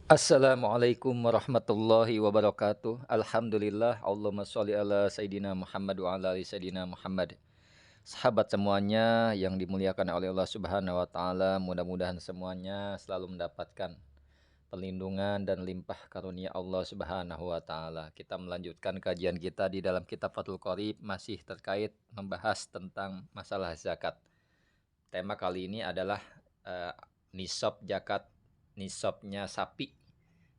Assalamualaikum warahmatullahi wabarakatuh. Alhamdulillah, Allahumma sholli ala Sayyidina Muhammad wa ala ali Sayyidina Muhammad. Sahabat semuanya yang dimuliakan oleh Allah Subhanahu wa taala, mudah-mudahan semuanya selalu mendapatkan perlindungan dan limpah karunia Allah Subhanahu wa taala. Kita melanjutkan kajian kita di dalam kitab Fathul Qorib masih terkait membahas tentang masalah zakat. Tema kali ini adalah eh, nisab zakat, nisabnya sapi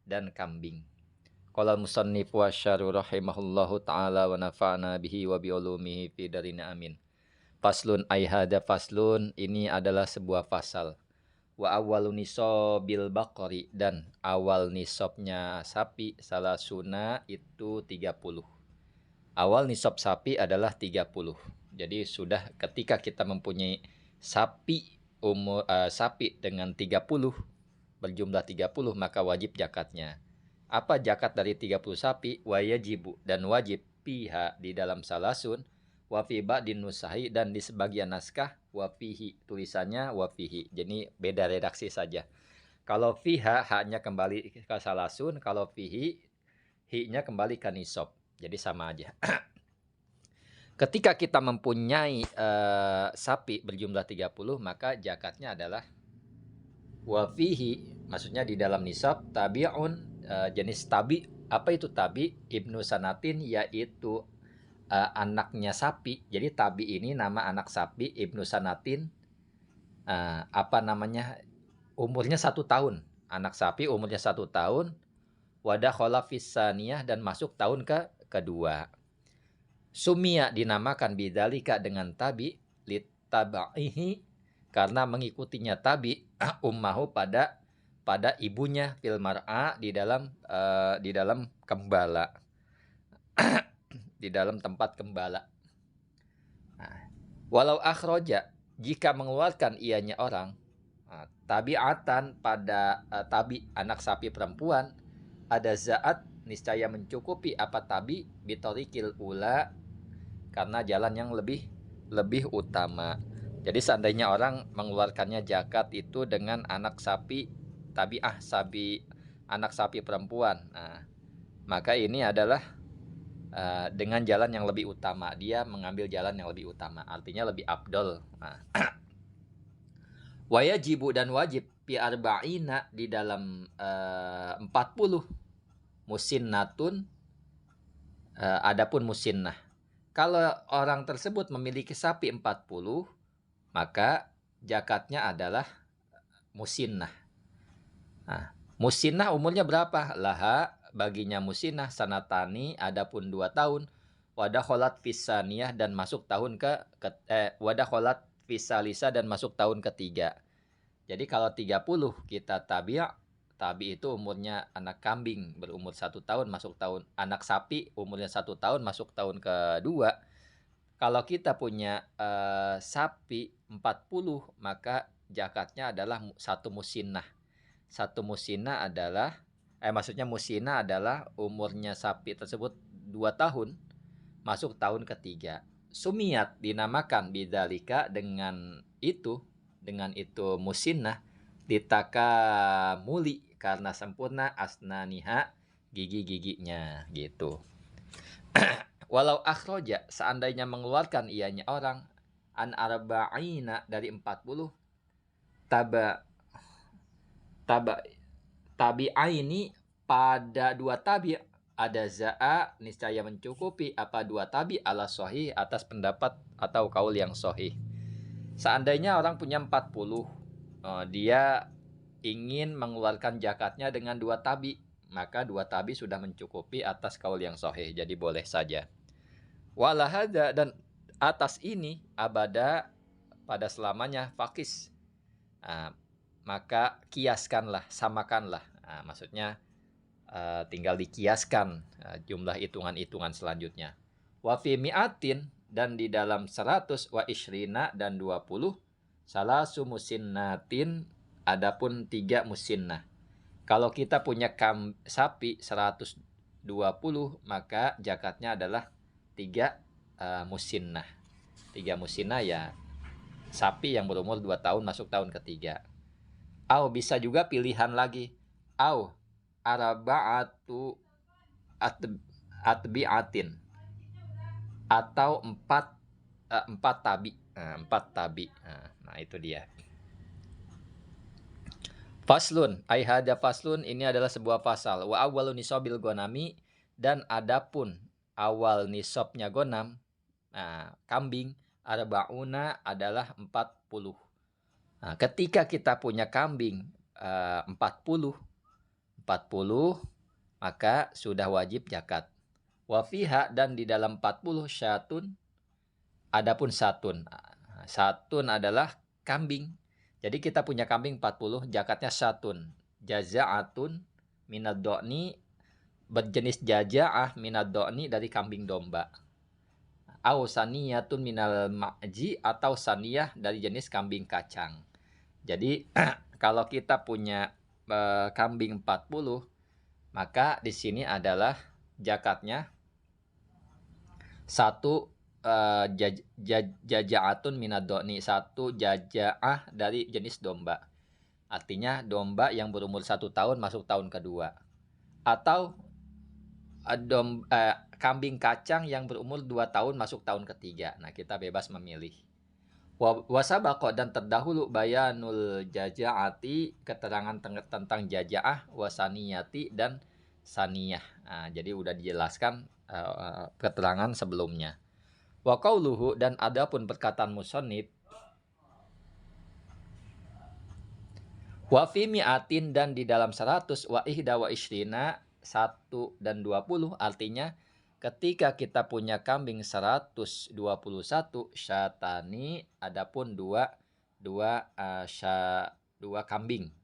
dan kambing. Qala musannif wa syarhu rahimahullahu taala wa nafa'na bihi wa bi ulumihi fi darina amin. Faslun ay hada faslun, ini adalah sebuah fasal. Wa awwalu nisabil baqari, dan awal nisabnya sapi salasuna itu 30. Awal nisab sapi adalah 30. Jadi sudah ketika kita mempunyai sapi dengan 30, berjumlah 30, maka wajib zakatnya. Apa zakat dari 30 sapi? Wajibu, dan wajib piha di dalam salasun, wa fi ba'din nusahi, dan di sebagian naskah wa fihi, tulisannya wa fihi. Jadi beda redaksi saja. Kalau fiha hanya kembali ke salasun, kalau fihi hi-nya kembali ke nisab. Jadi sama aja. Ketika kita mempunyai sapi berjumlah 30, maka zakatnya adalah wa fihi, maksudnya di dalam nisab, tabi'un, jenis tabi. Apa itu tabi? Ibnu sanatin, yaitu anaknya sapi. Jadi tabi ini nama anak sapi, Ibnu sanatin, apa namanya, umurnya 1 tahun. Anak sapi umurnya 1 tahun, wadah khola fisaniyah, dan masuk tahun kedua. Sumia dinamakan bidalika dengan tabi, litabaihi, karena mengikutinya tabi ummahu pada ibunya, fil mar'a, di dalam gembala, di dalam tempat gembala. Nah, walau akhroja, jika mengeluarkan ianya orang, tabiatan pada tabi anak sapi perempuan, ada zaat, niscaya mencukupi apa tabi, bitorikil ula, karena jalan yang lebih utama. Jadi seandainya orang mengeluarkannya zakat itu dengan anak sapi tabiah, anak sapi perempuan, nah, maka ini adalah dengan jalan yang lebih utama. Dia mengambil jalan yang lebih utama, artinya lebih afdol. Nah. Wajibu, dan wajib pi arba'ina, di dalam 40, musinnatun, adapun musinnah. Kalau orang tersebut memiliki sapi 40, maka zakatnya adalah musinnah. Nah, musinnah umurnya berapa? Laha, baginya musinnah, sanatani, adapun 2 tahun, wadah kholat fisaniyah, dan masuk tahun wadah kholat fisalisa, dan masuk tahun ketiga. Jadi kalau 30 kita tabi itu umurnya anak kambing berumur 1 tahun, masuk tahun, anak sapi umurnya 1 tahun, masuk tahun kedua. Kalau kita punya sapi 40, maka zakatnya adalah satu musinnah. Satu musinnah adalah, maksudnya musinnah adalah umurnya sapi tersebut 2 tahun, masuk tahun ketiga. Sumiyat dinamakan bidzalika, dengan itu musinnah, ditaka muli, karena sempurna, asnaniha, gigi-giginya gitu. Walau akhroja, seandainya mengeluarkan ianya orang, an arba'ina, dari 40, taba tabi'aini, pada 2 tabi, ada za'a, niscaya mencukupi apa 2 tabi, ala sahih, atas pendapat atau kaul yang sahih. Seandainya orang punya 40, dia ingin mengeluarkan zakatnya dengan 2 tabi, maka 2 tabi sudah mencukupi atas kaul yang sahih, jadi boleh saja. Walahada, dan atas ini, abada, pada selamanya, fakis, maka kiaskanlah, samakanlah. Maksudnya tinggal dikiaskan jumlah hitungan-hitungan selanjutnya. Wa fi mi'atin, dan di dalam 100, wa ishrina, dan 20, salasu musinnatin, adapun 3 musinnah. Kalau kita punya sapi 120, maka zakatnya adalah 3 musinnah. 3 musinnah ya sapi yang berumur 2 tahun masuk tahun ketiga. Au, bisa juga pilihan lagi. Au, arba'atu atbi'atin, atau empat tabi. Empat tabi. Nah, itu dia. Faslun, ai hada faslun, ini adalah sebuah pasal. Wa awwalu nisabil gonami, dan adapun awal nisabnya gonam, kambing, arba'una adalah 40. Nah, ketika kita punya kambing 40, maka sudah wajib zakat. Wa fiha, dan di dalam 40 syatun, adapun satun. Satun adalah kambing. Jadi kita punya kambing 40, zakatnya satun. Jaza'atun minad do'ni, berjenis jaza'ah minad do'ni, dari kambing domba. Au saniyatun minal ma'ji, atau saniyah dari jenis kambing kacang. Jadi kalau kita punya kambing 40, maka di sini adalah zakatnya satu jaja'atun minad do'ni, satu jaja'ah dari jenis domba. Artinya domba yang berumur 1 tahun masuk tahun kedua. Atau kambing kacang yang berumur 2 tahun masuk tahun ketiga. Nah, kita bebas memilih. Wasabaqo, dan terdahulu bayanul jaja'ati, keterangan tentang jaja'ah, wasaniyati, dan saniyah. Nah, jadi udah dijelaskan keterangan sebelumnya. Wa qauluhu, dan adapun perkataan musannif, wa fi mi'atin, dan di dalam 100, wa ihda wa ishrina, 1 dan 20, artinya ketika kita punya kambing 121 syatani, adapun dua kambing,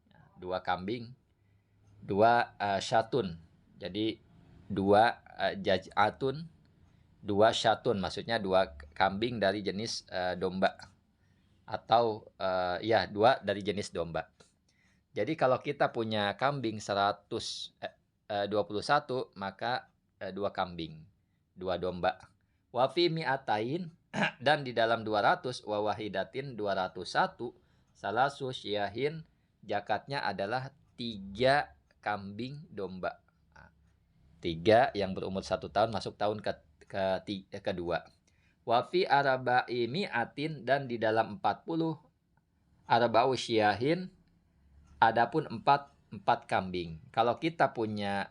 dua syatun. Jadi 2 jaj'atun, 2 syatun, maksudnya 2 kambing dari jenis domba, atau 2 dari jenis domba. Jadi kalau kita punya kambing 121, maka 2 kambing, 2 domba. Wa fi mi'atain, dan di dalam 200, wa wahidatin, 201, salasu syiahin, zakatnya adalah 3 kambing domba. 3 yang berumur 1 tahun masuk tahun kedua. Wa fi arba'i mi'atin, dan di dalam 40 arba'u syiahin, adapun 4 kambing. Kalau kita punya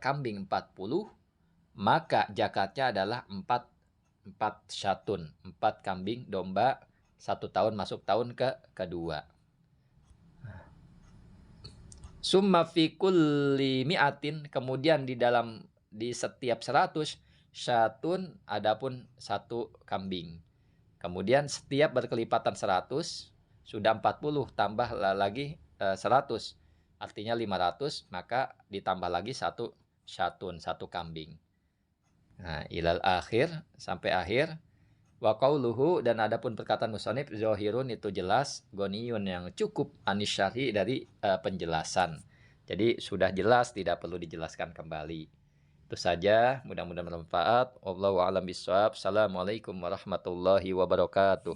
kambing 40, maka zakatnya adalah 4 syatun, 4 kambing domba 1 tahun masuk tahun kedua. Summa fi kulli mi'atin, kemudian di setiap 100 syatun, adapun 1 kambing. Kemudian setiap berkelipatan 100, sudah 40 tambah lagi 100, artinya 500, maka ditambah lagi 1 syatun, 1 kambing. Nah, ilal akhir, sampai akhir. Wa qauluhu, dan adapun perkataan musannif, zahirun, itu jelas, goniyun, yang cukup, anisyari, dari penjelasan. Jadi sudah jelas, tidak perlu dijelaskan kembali. Itu saja, mudah-mudahan bermanfaat. Wallahu a'lam bishawab. Assalamualaikum warahmatullahi wabarakatuh.